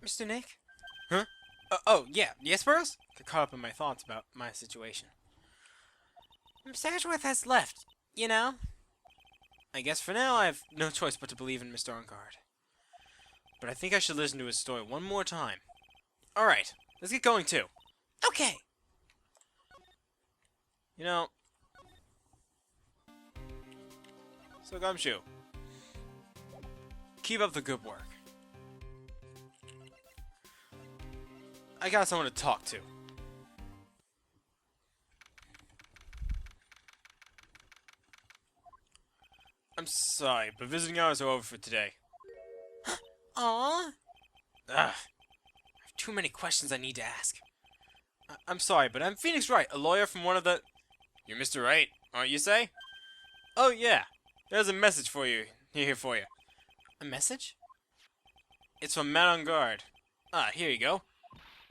Mr. Nick? Huh? Oh, yeah. Yes, Burroughs? Got caught up in my thoughts about my situation. Mr. Edgeworth has left, you know? I guess for now I have no choice but to believe in Mr. Ongard. But I think I should listen to his story one more time. Alright, let's get going too. Okay. You know... So, Gumshoe. Keep up the good work. I got someone to talk to. I'm sorry, but visiting hours are over for today. Aww. Ugh. I have too many questions I need to ask. I'm sorry, but I'm Phoenix Wright, a lawyer from one of the... You're Mr. Wright, aren't you, say? Oh, yeah. There's a message for you. Here for you. A message? It's from Matt on Guard. Ah, here you go.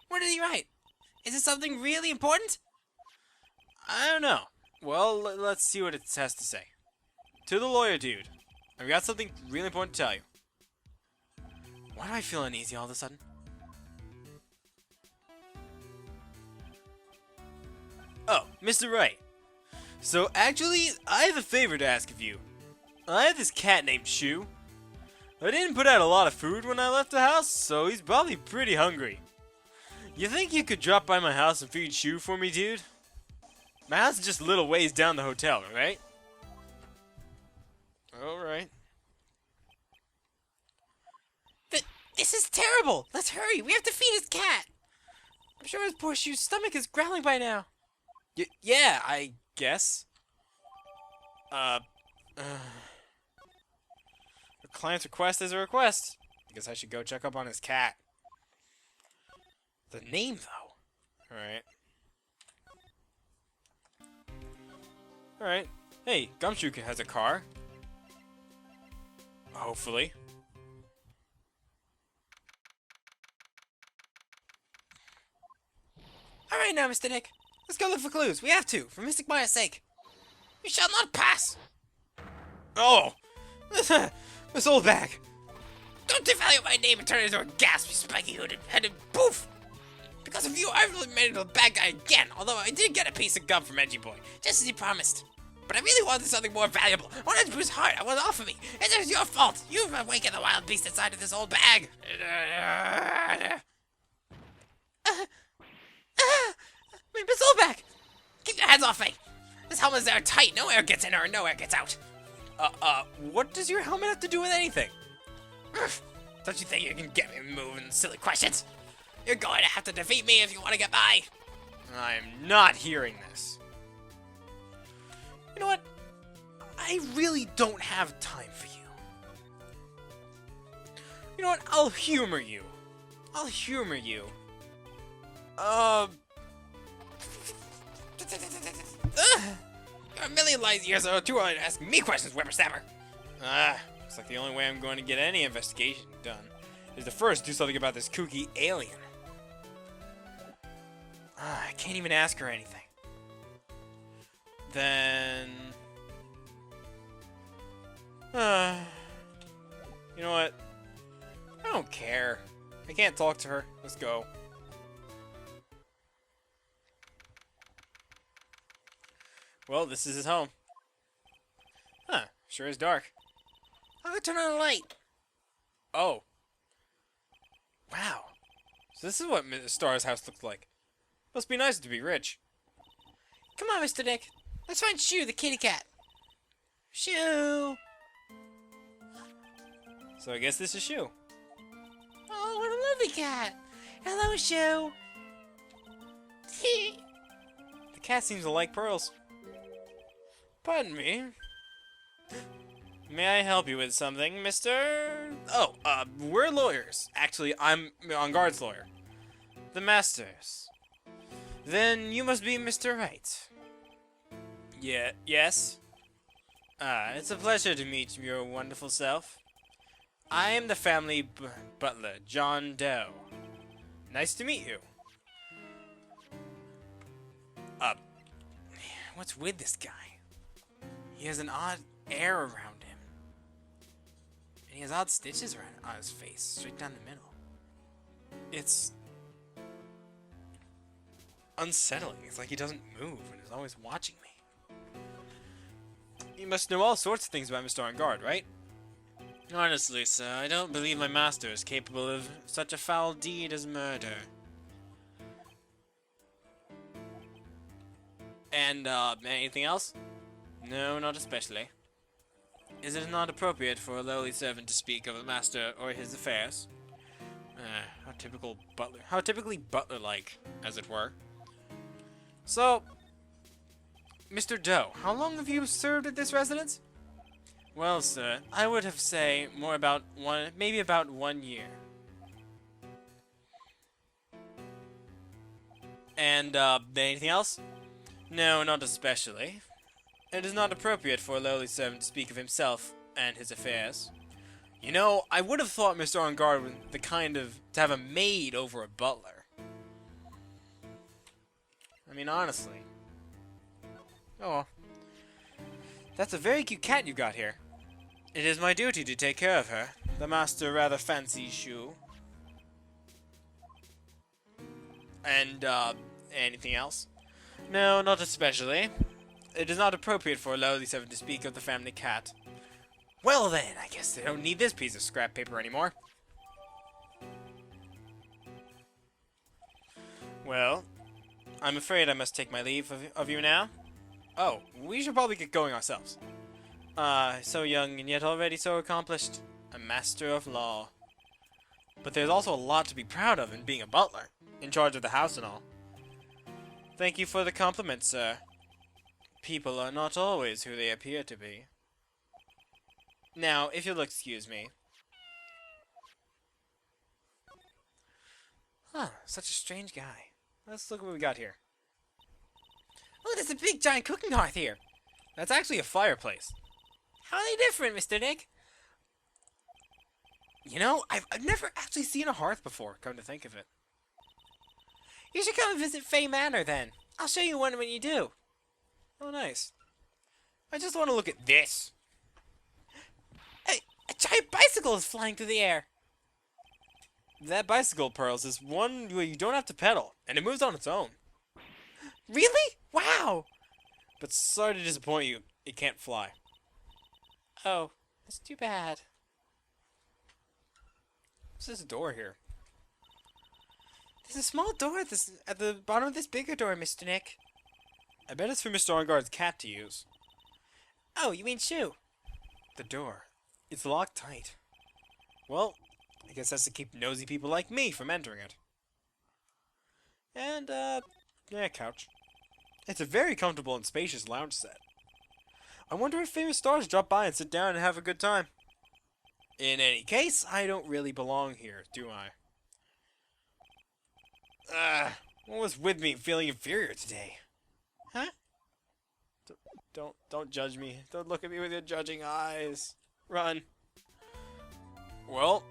What did he write? Is it something really important? I don't know. Well, let's see what it has to say. To the lawyer dude, I've got something really important to tell you. Why do I feel uneasy all of a sudden? Oh, Mr. Wright. So actually, I have a favor to ask of you. I have this cat named Shoe. I didn't put out a lot of food when I left the house, so he's probably pretty hungry. You think you could drop by my house and feed Shoe for me, dude? My house is just a little ways down the hotel, right? Alright. This is terrible! Let's hurry! We have to feed his cat! I'm sure his poor Shoe's stomach is growling by now. Yeah, I guess. A client's request is a request. I guess I should go check up on his cat. The name, though. Alright. Alright. Hey, Gumshoe has a car. Hopefully. Alright now, Mr. Nick. Let's go look for clues. We have to, for Mystic Maya's sake. We shall not pass! Oh! This old bag! Don't devalue my name and turn it into a gaspy, spiky-hooded headed poof! Because of you, I really made it a bad guy again, although I did get a piece of gum from Edgy Boy, just as he promised. But I really wanted something more valuable. I wanted to his heart. I wanted it off of me. It is your fault. You've awakened the wild beast inside of this old bag. Miss Oldback! Keep your hands off me! This helmet's there tight. No air gets in her and no air gets out. What does your helmet have to do with anything? Don't you think you can get me moving, silly questions? You're going to have to defeat me if you want to get by. I'm not hearing this. You know what? I really don't have time for you. You know what? I'll humor you. I'll humor you. You're a million light years old, too early to ask me questions, whippersnapper. Looks like the only way I'm going to get any investigation done is to first do something about this kooky alien. I can't even ask her anything. Then... you know what? I don't care. I can't talk to her. Let's go. Well, this is his home. Huh, sure is dark. I'll go turn on the light. Oh. Wow. So this is what Star's house looks like. Must be nice to be rich. Come on, Mr. Nick. Let's find Shoe, the kitty cat. Shoe! So I guess this is Shoe. Oh, what a lovely cat. Hello, Shoe. The cat seems to like pearls. Pardon me. May I help you with something, mister? Oh, we're lawyers. Actually, I'm on guard's lawyer. The masters. Then you must be Mr. Wright. Yeah, yes? It's a pleasure to meet your wonderful self. I am the family butler, John Doe. Nice to meet you. What's with this guy? He has an odd air around him. And he has odd stitches around on his face, straight down the middle. It's unsettling. It's like he doesn't move and is always watching me. You must know all sorts of things about Mr. On Guard, right? Honestly, sir, I don't believe my master is capable of such a foul deed as murder. And, anything else? No, not especially. Is it not appropriate for a lowly servant to speak of a master or his affairs? How typically butler-like, as it were. So, Mr. Doe, how long have you served at this residence? Well, sir, I would have say maybe about 1 year. And, anything else? No, not especially. It is not appropriate for a lowly servant to speak of himself and his affairs. You know, I would have thought Mr. On Guard was the kind of to have a maid over a butler. I mean, honestly. Oh, that's a very cute cat you got here. It is my duty to take care of her. The master rather fancies you. And, anything else? No, not especially. It is not appropriate for a lowly servant to speak of the family cat. Well then, I guess they don't need this piece of scrap paper anymore. Well, I'm afraid I must take my leave of you now. Oh, we should probably get going ourselves. So young and yet already so accomplished. A master of law. But there's also a lot to be proud of in being a butler, in charge of the house and all. Thank you for the compliment, sir. People are not always who they appear to be. Now, if you'll excuse me. Huh, such a strange guy. Let's look at what we got here. Oh, there's a big giant cooking hearth here. That's actually a fireplace. How are they different, Mr. Nick? You know, I've never actually seen a hearth before, come to think of it. You should come and visit Fay Manor, then. I'll show you one when you do. Oh, nice. I just want to look at this. Hey, a giant bicycle is flying through the air. That bicycle, Pearls, is one where you don't have to pedal, and it moves on its own. Really? Wow! But sorry to disappoint you, it can't fly. Oh, that's too bad. What's this door here? There's a small door at the bottom of this bigger door, Mr. Nick. I bet it's for Mr. On Guard's cat to use. Oh, you mean Shoo? The door. It's locked tight. Well, I guess that's to keep nosy people like me from entering it. And, yeah, couch. It's a very comfortable and spacious lounge set. I wonder if famous stars drop by and sit down and have a good time. In any case, I don't really belong here, do I? What was with me feeling inferior today? Huh? Don't judge me. Don't look at me with your judging eyes. Run. Well,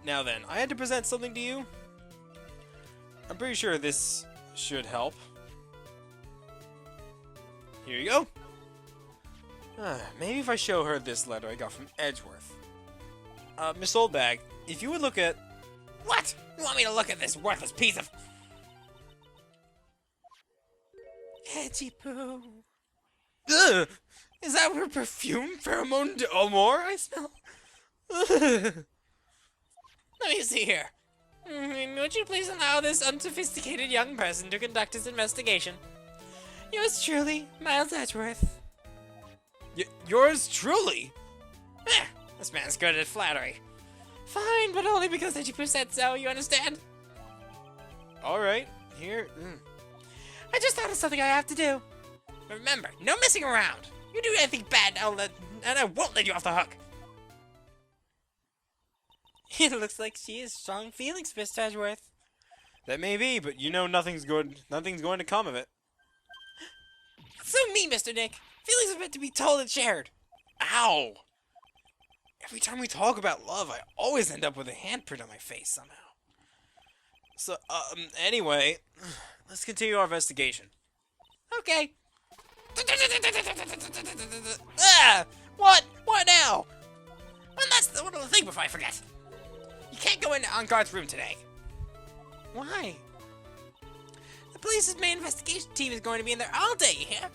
now then, I had to present something to you. I'm pretty sure this should help. Here you go. Maybe if I show her this letter I got from Edgeworth. Miss Oldbag, if you would look at... What? You want me to look at this worthless piece of... Edgy poo. Ugh! Is that her perfume? Pheromone d'Amour I smell? Ugh. Let me see here. Would you please allow this unsophisticated young person to conduct his investigation? Yours truly, Miles Edgeworth. Yours truly? This man's good at flattery. Fine, but only because Edgy said so, you understand? Alright, here. I just thought of something I have to do. Remember, no messing around. You do anything bad, and I won't let you off the hook. It looks like she has strong feelings, Miss Edgeworth. That may be, but you know nothing's going to come of it. So me, Mr. Nick. Feelings are meant to be told and shared. Ow! Every time we talk about love, I always end up with a handprint on my face somehow. So, anyway, let's continue our investigation. Okay. Ah! What? What now? One other thing before I forget. You can't go into on-guard's room today. Why? The police's main investigation team is going to be in there all day, you hear?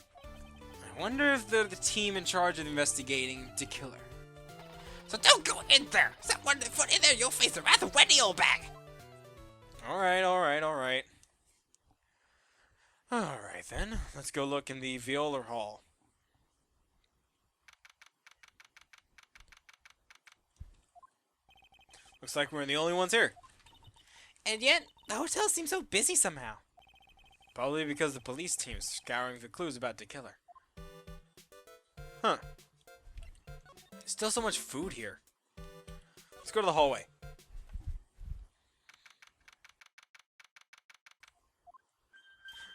I wonder if they're the team in charge of investigating the killer. So don't go in there! Step one foot in there, you'll face the wrath of Wendy Oldbag! Alright. Alright then, let's go look in the Viola Hall. Looks like we're the only ones here. And yet, the hotel seems so busy somehow. Probably because the police team is scouring for clues about the killer. Huh. There's still so much food here. Let's go to the hallway.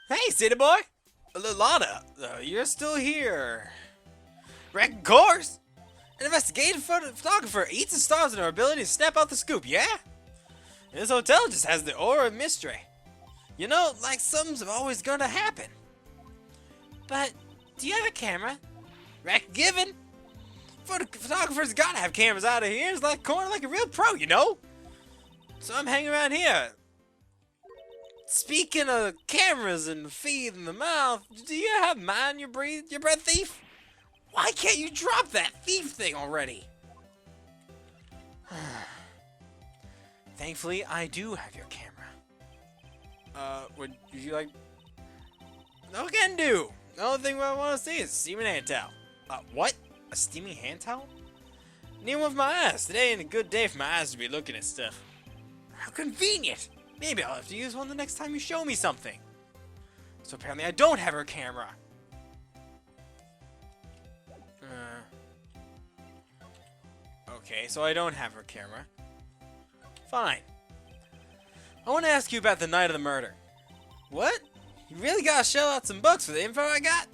Hey, city boy! Lana, you're still here. Wrecking course! An investigative photographer eats and starves in our ability to snap out the scoop, yeah? This hotel just has the aura of mystery. You know, like something's always gonna happen. But, do you have a camera? Wreck given! Photographers gotta have cameras out of here. It's like corner like a real pro, you know? So I'm hanging around here. Speaking of cameras and feed in the mouth, do you have mind your breath thief? Why can't you drop that thief thing already? Thankfully, I do have your camera. Would you like... No can do! The only thing I want to see is a steaming hand towel. What? A steaming hand towel? Need one for my eyes. Today ain't a good day for my eyes to be looking at stuff. How convenient! Maybe I'll have to use one the next time you show me something. So apparently I don't have her camera. Okay, so I don't have her camera. Fine. I want to ask you about the night of the murder. What? You really gotta shell out some bucks for the info I got?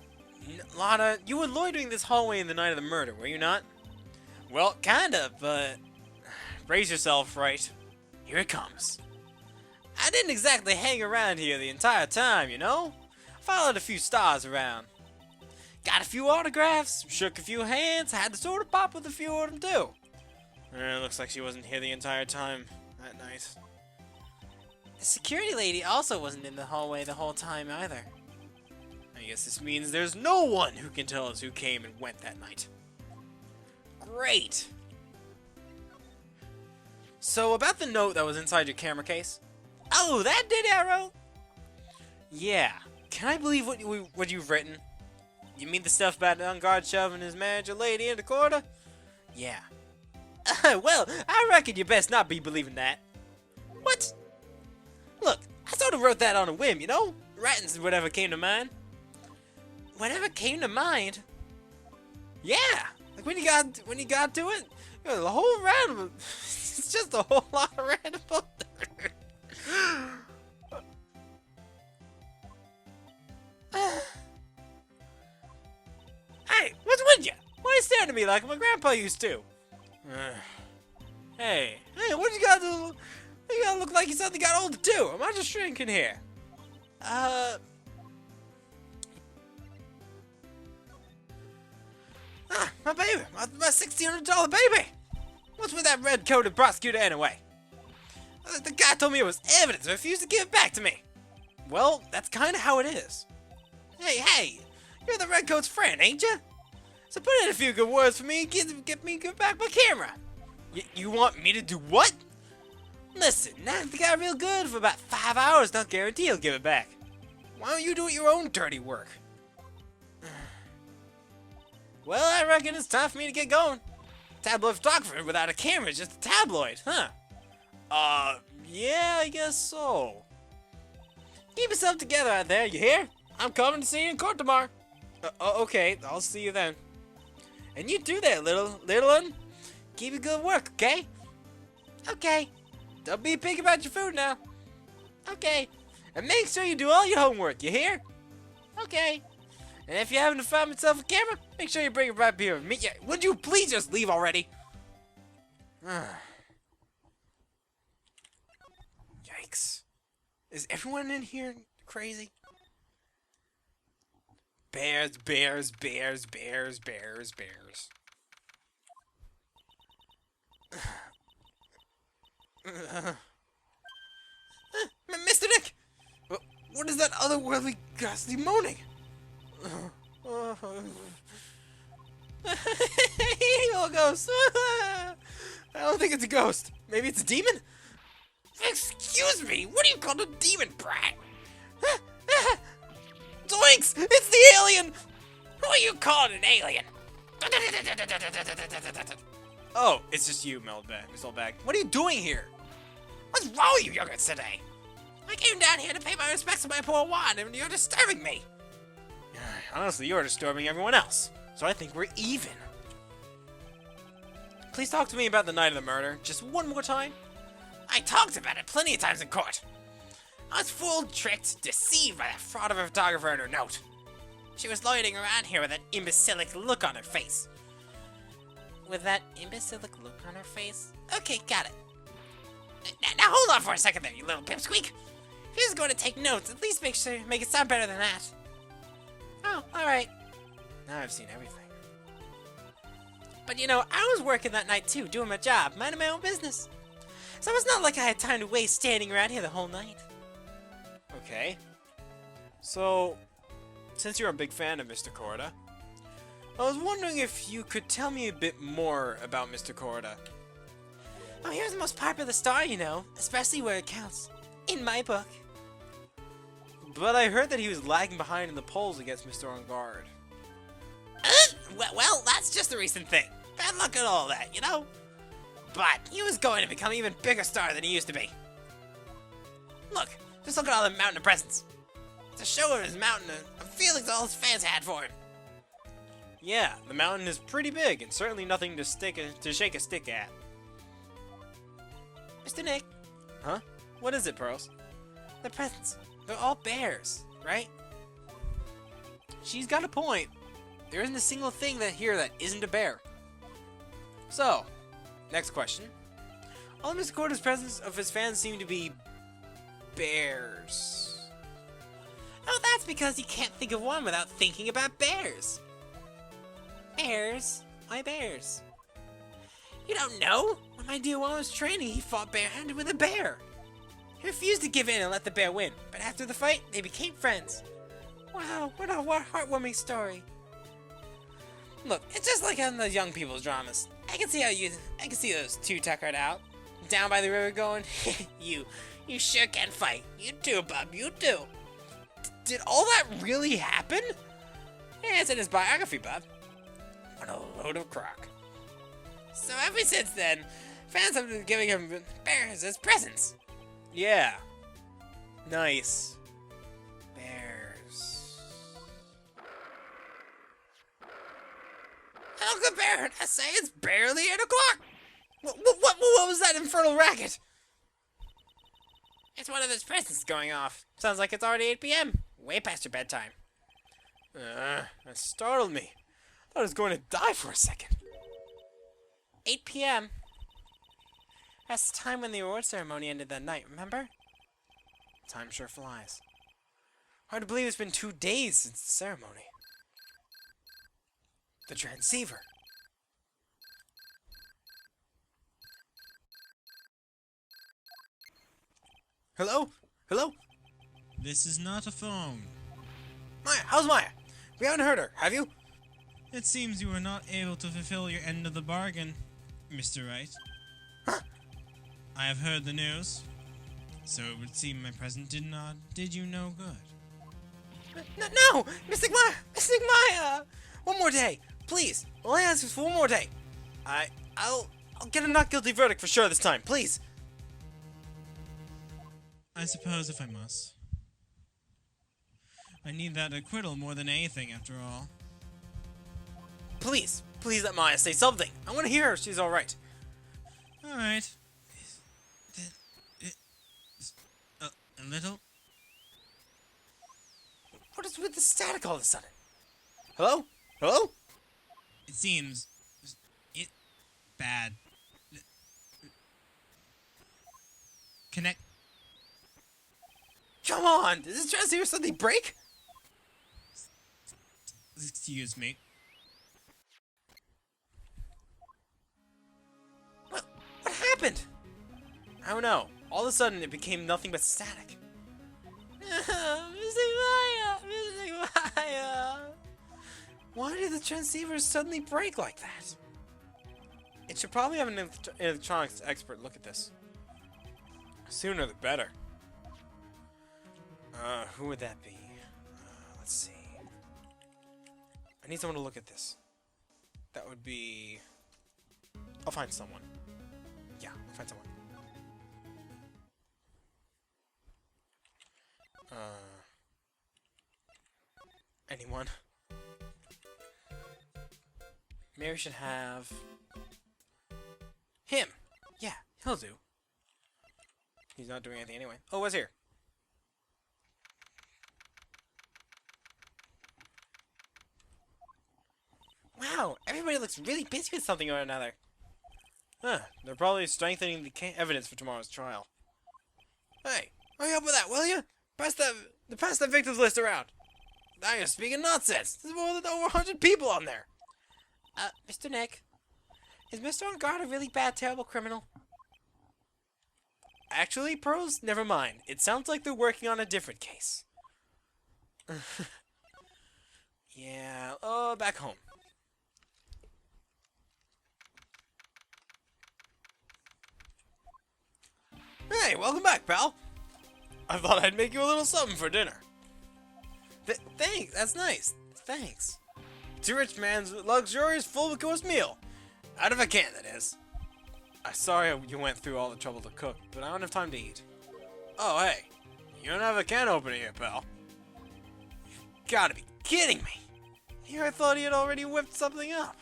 Lana, you were loitering this hallway in the night of the murder, were you not? Well, kinda, but... Brace yourself, Wright. Here it comes. I didn't exactly hang around here the entire time, you know? I followed a few stars around. Got a few autographs, shook a few hands, had to sort of pop with a few of them too. Looks like she wasn't here the entire time that night. The security lady also wasn't in the hallway the whole time either. I guess this means there's no one who can tell us who came and went that night. Great! So about the note that was inside your camera case. Oh, that did Arrow? Yeah. Can I believe what you've written? You mean the stuff about the on-guard shoving his manager lady in the corner? Yeah. Well, I reckon you best not be believing that. What? Look, I sort of wrote that on a whim, you know? Writing whatever came to mind. Whatever came to mind? Yeah. Like when you got to it, you know, the whole random. It's just a whole lot of random. Hey, what's with you? Why are you staring at me like my grandpa used to? Hey, what you gotta do? You gotta look like you suddenly got older too. Am I just shrinking here? My baby, my $1,600 baby. What's with that red-coated prosecutor anyway? The guy told me it was evidence and refused to give it back to me. Well, that's kind of how it is. Hey, you're the redcoat's friend, ain't you? So put in a few good words for me and get me back my camera. You want me to do what? Listen, knock the guy real good for about 5 hours, don't guarantee he'll give it back. Why don't you do your own dirty work? Well, I reckon it's time for me to get going. Tabloid photographer without a camera is just a tabloid, huh? Yeah, I guess so. Keep yourself together out there, you hear? I'm coming to see you in court tomorrow. Okay, I'll see you then. And you too there, little one. Keep your good work, okay? Okay. Don't be a pig about your food now. Okay. And make sure you do all your homework, you hear? Okay. And if you happen to find yourself a camera, make sure you bring it right here and meet you. Would you please just leave already? Yikes. Is everyone in here crazy? Bears, bears, bears, bears, bears, bears. Mr. Nick! What is that otherworldly, ghastly moaning? Evil ghost! I don't think it's a ghost. Maybe it's a demon? Excuse me, what do you call a demon, brat? Zoinks! It's the alien! Who are you calling an alien? Oh, it's just you, Miss Oldbag. What are you doing here? What's wrong with you youngins today? I came down here to pay my respects to my poor wand, and you're disturbing me. Honestly, you're disturbing everyone else, so I think we're even. Please talk to me about the night of the murder, just one more time. I talked about it plenty of times in court. I was fooled, tricked, deceived by that fraud of a photographer in her note. She was loitering around here with that imbecilic look on her face. With that imbecilic look on her face? Okay, got it. Now hold on for a second there, you little pipsqueak. If you're going to take notes, at least make it sound better than that. Oh, alright. Now I've seen everything. But you know, I was working that night too, doing my job, minding my own business. So it's not like I had time to waste standing around here the whole night. Okay. So, since you're a big fan of Mr. Korda, I was wondering if you could tell me a bit more about Mr. Korda. Oh, he was the most popular star, you know, especially where it counts. In my book. But I heard that he was lagging behind in the polls against Mr. On Guard. Well, that's just a recent thing. Bad luck and all that, you know? But he was going to become an even bigger star than he used to be. Look, just look at all the mountain of presents. It's a show of his mountain of feelings all his fans had for him. Yeah, the mountain is pretty big and certainly nothing to shake a stick at. Mr. Nick. Huh? What is it, Pearls? The presents. They're all bears, right? She's got a point. There isn't a single thing here that isn't a bear. So, next question. All Mr. Korda's presents of his fans seem to be bears. Oh, that's because he can't think of one without thinking about bears. Bears? Why bears? You don't know? When my dear one was training, he fought barehanded with a bear. He refused to give in and let the bear win, but after the fight, they became friends. Wow, what a heartwarming story. Look, it's just like in the young people's dramas. I can see those two tuckered out, down by the river going, you sure can fight. You do, bub, you do. Did all that really happen? Yeah, it's in his biography, bub. What a load of crock. So ever since then, fans have been giving him bears as presents. Yeah. Nice. Bears. Uncle Bear, I say it's barely 8 o'clock. What was that infernal racket? It's one of his presents going off. Sounds like it's already 8 p.m. Way past your bedtime. That startled me. I thought I was going to die for a second. 8 p.m. That's the time when the award ceremony ended that night, remember? Time sure flies. Hard to believe it's been 2 days since the ceremony. The transceiver. Hello? Hello? This is not a phone. Maya, how's Maya? We haven't heard her, have you? It seems you were not able to fulfill your end of the bargain, Mr. Wright. Huh? I have heard the news. So it would seem my present did you no good. No! Mystic Maya! Mystic Maya! One more day, please. All I ask is for one more day. I'll get a not guilty verdict for sure this time, please. I suppose if I must. I need that acquittal more than anything, after all. Please let Maya say something. I want to hear her. She's all right. All right. A little. What is with the static all of a sudden? Hello? Hello? It seems bad. Connect. Come on! Did this transceiver suddenly break? Excuse me. What happened? I don't know. All of a sudden, it became nothing but static. Missing Maya! Missing Maya! Why did the transceivers suddenly break like that? It should probably have an electronics expert look at this. Sooner the better. Who would that be? Let's see. I need someone to look at this. That would be... I'll find someone. Yeah, I'll find someone. Anyone? Maybe we should have... him! Yeah, he'll do. He's not doing anything anyway. Oh, what's here? Wow, everybody looks really busy with something or another. Huh, they're probably strengthening the evidence for tomorrow's trial. Hey, hurry up with that, will you? Pass that victims list around. Now you're speaking nonsense. There's more than over 100 people on there. Mr. Nick, is Mr. On Guard a really bad, terrible criminal? Actually, Pros, never mind. It sounds like they're working on a different case. Yeah, back home. Hey, welcome back, pal. I thought I'd make you a little something for dinner. Thanks, that's nice. Thanks. It's a rich man's luxurious full-course meal. Out of a can, that is. I'm sorry you went through all the trouble to cook, but I don't have time to eat. Oh, hey. You don't have a can opener here, pal. You've gotta be kidding me. Here I thought he had already whipped something up.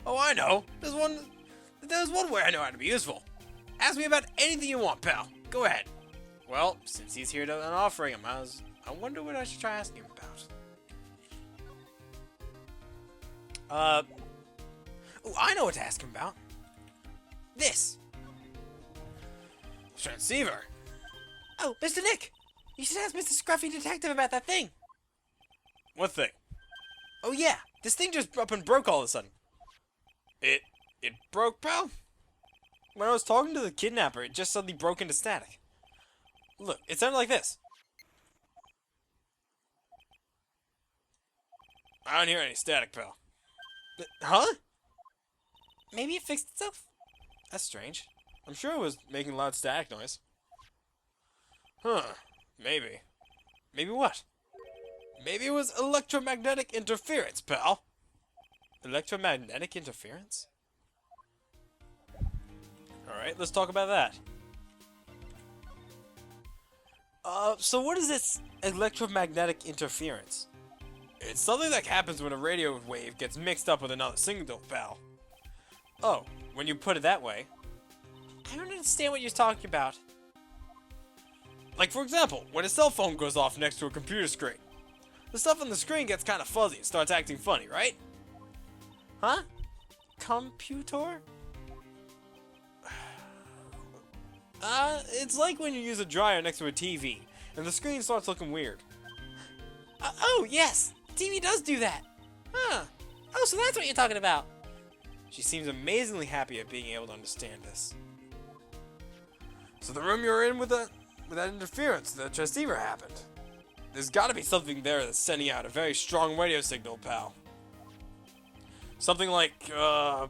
Oh, I know. There's one way I know how to be useful. Ask me about anything you want, pal. Go ahead. Well, since he's here to an offering him, I wonder what I should try asking him about. Oh, I know what to ask him about. This. Transceiver. Oh, Mr. Nick! You should ask Mr. Scruffy Detective about that thing. What thing? Oh yeah, this thing just up and broke all of a sudden. It broke, pal? When I was talking to the kidnapper, it just suddenly broke into static. Look, it sounded like this. I don't hear any static, pal. Huh? Maybe it fixed itself? That's strange. I'm sure it was making loud static noise. Huh. Maybe. Maybe what? Maybe it was electromagnetic interference, pal. Electromagnetic interference? Alright, let's talk about that. So what is this electromagnetic interference? It's something that happens when a radio wave gets mixed up with another signal, pal. Oh, when you put it that way. I don't understand what you're talking about. Like, for example, when a cell phone goes off next to a computer screen. The stuff on the screen gets kind of fuzzy and starts acting funny, right? Huh? Computer? It's like when you use a dryer next to a TV, and the screen starts looking weird. Oh, yes! TV does do that! Huh. Oh, so that's what you're talking about. She seems amazingly happy at being able to understand this. So the room you're in with that interference, the transceiver happened. There's gotta be something there that's sending out a very strong radio signal, pal. Something like a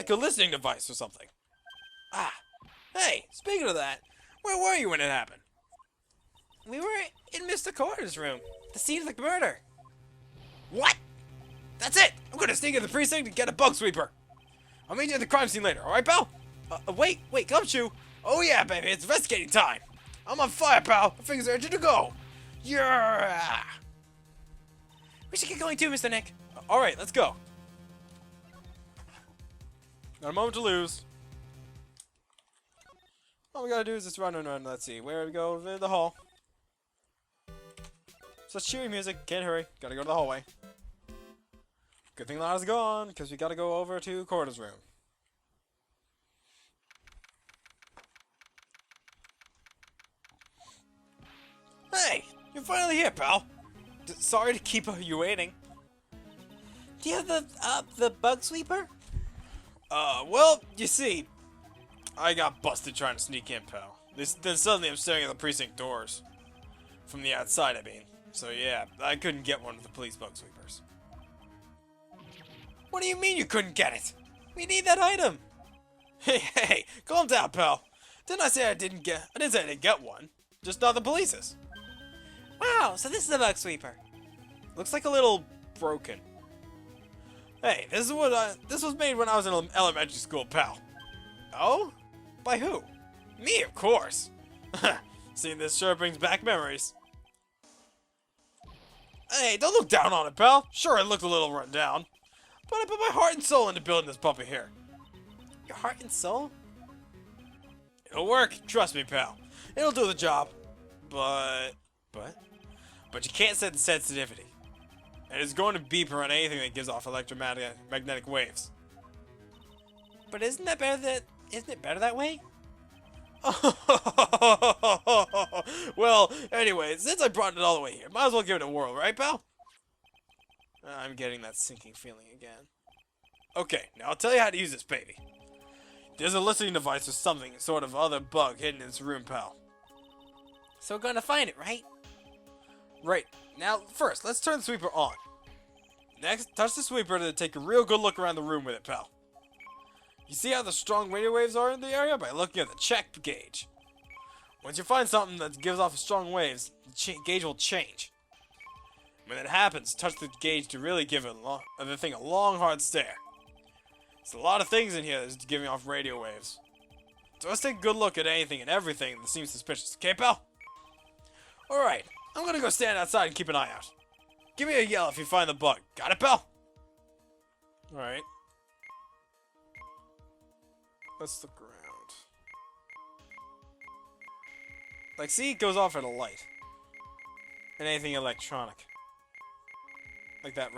listening device or something. Ah. Hey, speaking of that, where were you when it happened? We were in Mr. Carter's room, the scene of the murder. What? That's it! I'm gonna sneak into the precinct and get a bug sweeper. I'll meet you at the crime scene later, alright, pal? Wait, Gumshoe! Oh yeah, baby, it's investigating time! I'm on fire, pal! My fingers are ready to go! Yeah! We should get going too, Mr. Nick. Alright, let's go. Not a moment to lose. All we gotta do is just run. Let's see, where do we go? The hall. Such cheery music. Can't hurry. Gotta go to the hallway. Good thing Lana's gone, because we gotta go over to Corda's room. Hey! You're finally here, pal! Sorry to keep you waiting. Do you have the bug sweeper? Well, you see, I got busted trying to sneak in, pal. Then suddenly I'm staring at the precinct doors. From the outside, I mean. So yeah, I couldn't get one of the police bug sweepers. What do you mean you couldn't get it? We need that item! Hey, calm down, pal. Didn't I say I didn't say I didn't get one. Just not the police's. Wow, so this is a bug sweeper. Looks like a little broken. Hey, this was made when I was in elementary school, pal. Oh? By who? Me, of course. Seeing this sure brings back memories. Hey, don't look down on it, pal. Sure, it looked a little run down, but I put my heart and soul into building this puppy here. Your heart and soul? It'll work. Trust me, pal. It'll do the job. But you can't set the sensitivity. And it's going to beep around anything that gives off electromagnetic waves. But isn't it better that way? Well, anyway, since I brought it all the way here, might as well give it a whirl, right, pal? I'm getting that sinking feeling again. Okay, now I'll tell you how to use this baby. There's a listening device or something, sort of other bug hidden in this room, pal. So we're gonna find it, right? Right. Now, first, let's turn the sweeper on. Next, touch the sweeper to take a real good look around the room with it, pal. You see how the strong radio waves are in the area by looking at the check gauge. Once you find something that gives off strong waves, the gauge will change. When that happens, touch the gauge to really give the thing a long, hard stare. There's a lot of things in here that's giving off radio waves. So let's take a good look at anything and everything that seems suspicious, okay, pal? Alright, I'm gonna go stand outside and keep an eye out. Give me a yell if you find the bug. Got it, pal? Alright. Let's look around. Like, see, it goes off at a light. And anything electronic. Like that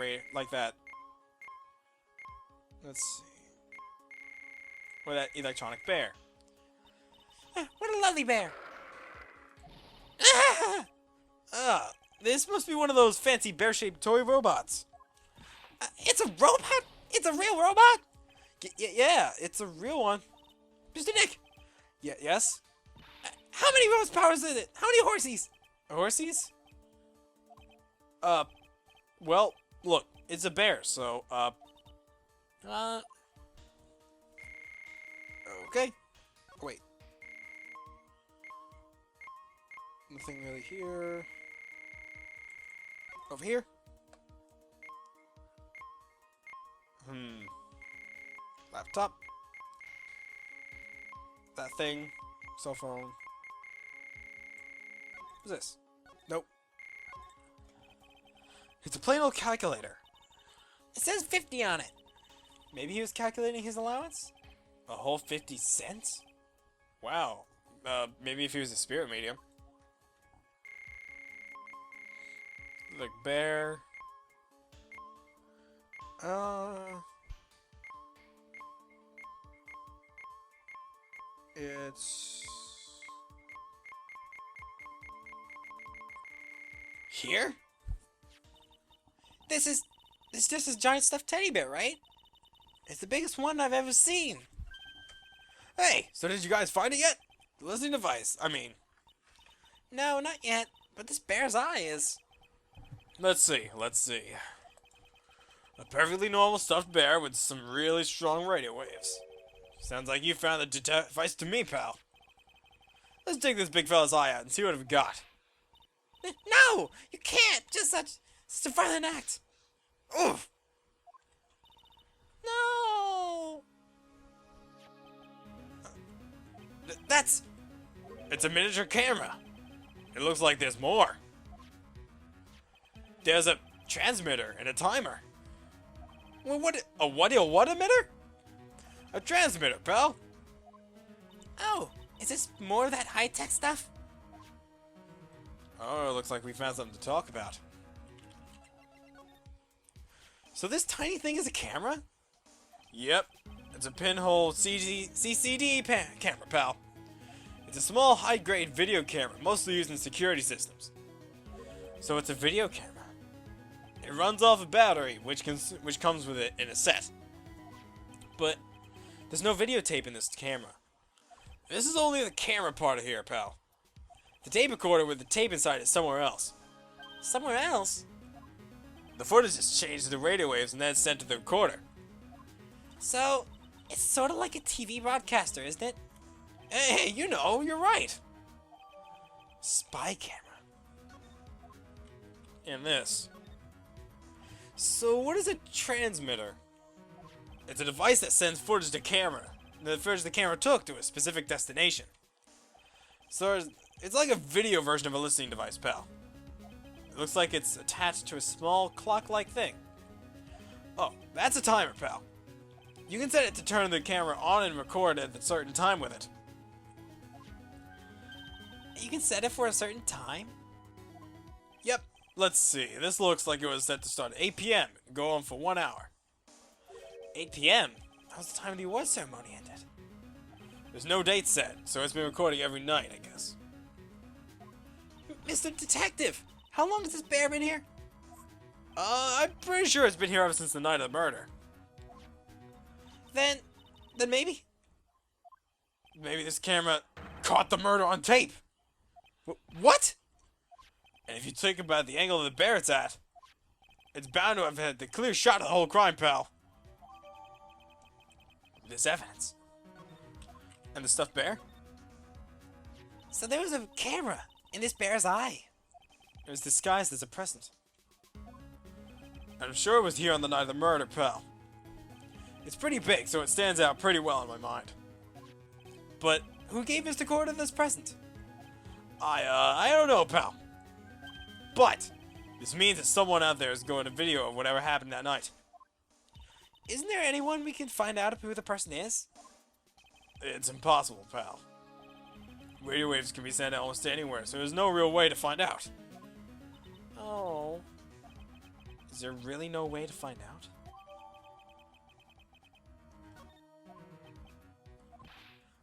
Let's see. Or that electronic bear. What a lovely bear! This must be one of those fancy bear-shaped toy robots. It's a robot? It's a real robot? Yeah, it's a real one. Mr. Nick! Yes? How many horsepower is it? How many horsies? Horsies? Well, look, it's a bear, so, okay. Wait. Nothing really here. Over here? Laptop. That thing. Cell phone. What's this? Nope. It's a plain old calculator. It says 50 on it. Maybe he was calculating his allowance? A whole 50 cents? Wow. Maybe if he was a spirit medium. Like bear. It's here? This is just a giant stuffed teddy bear, right? It's the biggest one I've ever seen. Hey, so did you guys find it yet? The listening device, I mean. No, not yet, but this bear's eye is. Let's see. A perfectly normal stuffed bear with some really strong radio waves. Sounds like you found the device to me, pal. Let's take this big fella's eye out and see what we've got. No! You can't! Just such a violent act! Oof! No! It's a miniature camera. It looks like there's more. There's a transmitter and a timer. Well, what emitter? A transmitter, pal. Oh, is this more of that high-tech stuff? Oh, it looks like we found something to talk about. So this tiny thing is a camera? Yep, it's a pinhole CCD camera, pal. It's a small, high-grade video camera, mostly used in security systems. So it's a video camera. It runs off a battery, which comes with it in a set. But there's no videotape in this camera. This is only the camera part of here, pal. The tape recorder with the tape inside is somewhere else. Somewhere else? The footage is changed to the radio waves and then sent to the recorder. So, it's sort of like a TV broadcaster, isn't it? Hey, you know, you're right. Spy camera. And this. So what is a transmitter? It's a device that sends footage to camera. The footage the camera took to a specific destination. So it's like a video version of a listening device, pal. It looks like it's attached to a small clock-like thing. Oh, that's a timer, pal. You can set it to turn the camera on and record at a certain time with it. You can set it for a certain time? Yep. Let's see. This looks like it was set to start at 8 p.m. and go on for 1 hour. 8 p.m.? That was the time the award ceremony ended. There's no date set, so it's been recording every night, I guess. Mr. Detective! How long has this bear been here? I'm pretty sure it's been here ever since the night of the murder. Then maybe? Maybe this camera caught the murder on tape. What? And if you think about the angle of the bear it's at, it's bound to have had the clear shot of the whole crime, pal. This evidence. And the stuffed bear? So there was a camera in this bear's eye. It was disguised as a present. I'm sure it was here on the night of the murder, pal. It's pretty big, so it stands out pretty well in my mind. But who gave Mr. Corda this present? I don't know, pal. But this means that someone out there is going to video of whatever happened that night. Isn't there anyone we can find out who the person is? It's impossible, pal. Radio waves can be sent almost anywhere, so there's no real way to find out. Oh. Is there really no way to find out?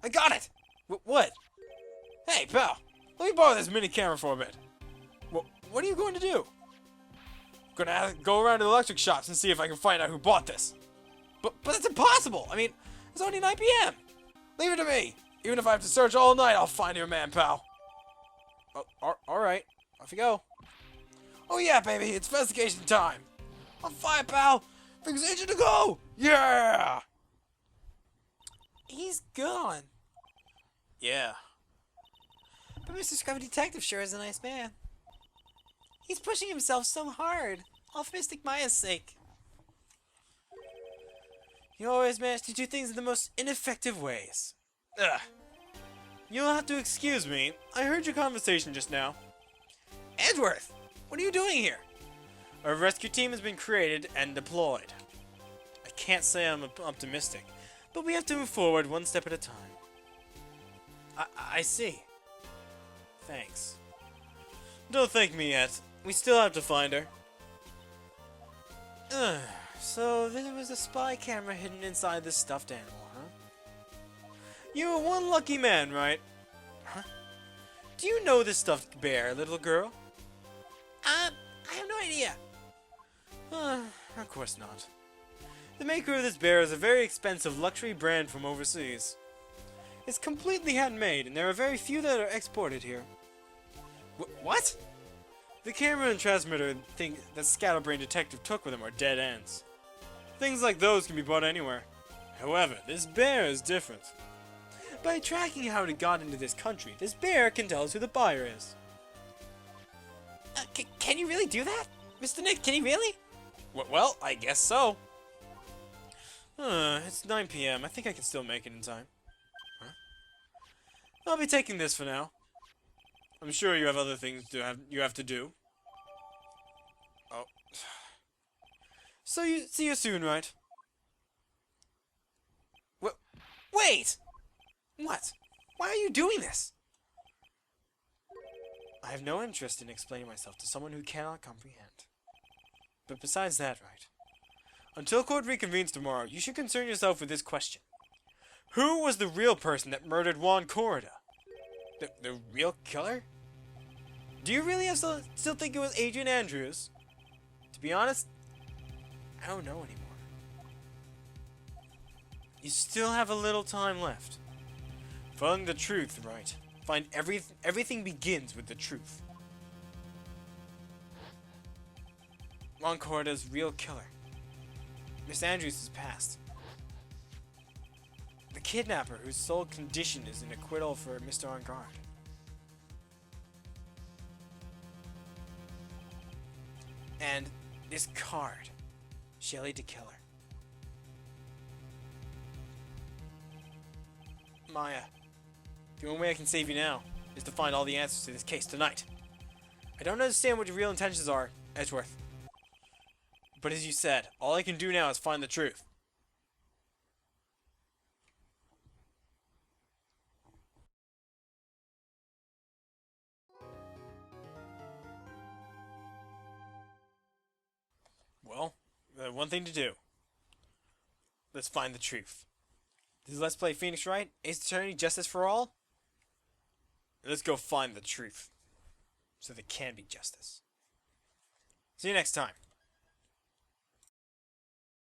I got it! What? Hey, pal! Let me borrow this mini camera for a bit. What are you going to do? I'm gonna go around to the electric shops and see if I can find out who bought this. But that's impossible! I mean, it's only 9 p.m. Leave it to me! Even if I have to search all night, I'll find your man, pal. Oh, alright. Off you go. Oh yeah, baby, it's investigation time. On fire, pal! Things itching to go! Yeah! He's gone. Yeah. But Mr. Scruffy Detective sure is a nice man. He's pushing himself so hard, all for Mystic Maya's sake. You always manage to do things in the most ineffective ways. Ugh. You'll have to excuse me. I heard your conversation just now. Edgeworth, what are you doing here? Our rescue team has been created and deployed. I can't say I'm optimistic, but we have to move forward one step at a time. I see. Thanks. Don't thank me yet. We still have to find her. So there was a spy camera hidden inside this stuffed animal, huh? You were one lucky man, right? Huh? Do you know this stuffed bear, little girl? I have no idea. Of course not. The maker of this bear is a very expensive luxury brand from overseas. It's completely handmade, and there are very few that are exported here. What? The camera and transmitter thing that Scatterbrain Detective took with him are dead ends. Things like those can be bought anywhere. However, this bear is different. By tracking how it got into this country, this bear can tell us who the buyer is. Can you really do that? Mr. Nick, can you really? Well, I guess so. It's 9 p.m. I think I can still make it in time. Huh? I'll be taking this for now. I'm sure you have other things you have to do. Oh. So see you soon, right? Wait! What? Why are you doing this? I have no interest in explaining myself to someone who cannot comprehend. But besides that, right? Until court reconvenes tomorrow, you should concern yourself with this question. Who was the real person that murdered Juan Corrida? The real killer? Do you really still think it was Adrian Andrews? To be honest, I don't know anymore. You still have a little time left. Finding the truth, right? Everything begins with the truth. Ron Corda's real killer. Miss Andrews has passed. The kidnapper whose sole condition is an acquittal for Mr. Engard. And this card. Shelley the Killer. Maya, the only way I can save you now is to find all the answers to this case tonight. I don't understand what your real intentions are, Edgeworth. But as you said, all I can do now is find the truth. Well, one thing to do. Let's find the truth. This is Let's Play Phoenix Wright, Ace Attorney, Justice for All. Let's go find the truth. So there can be justice. See you next time.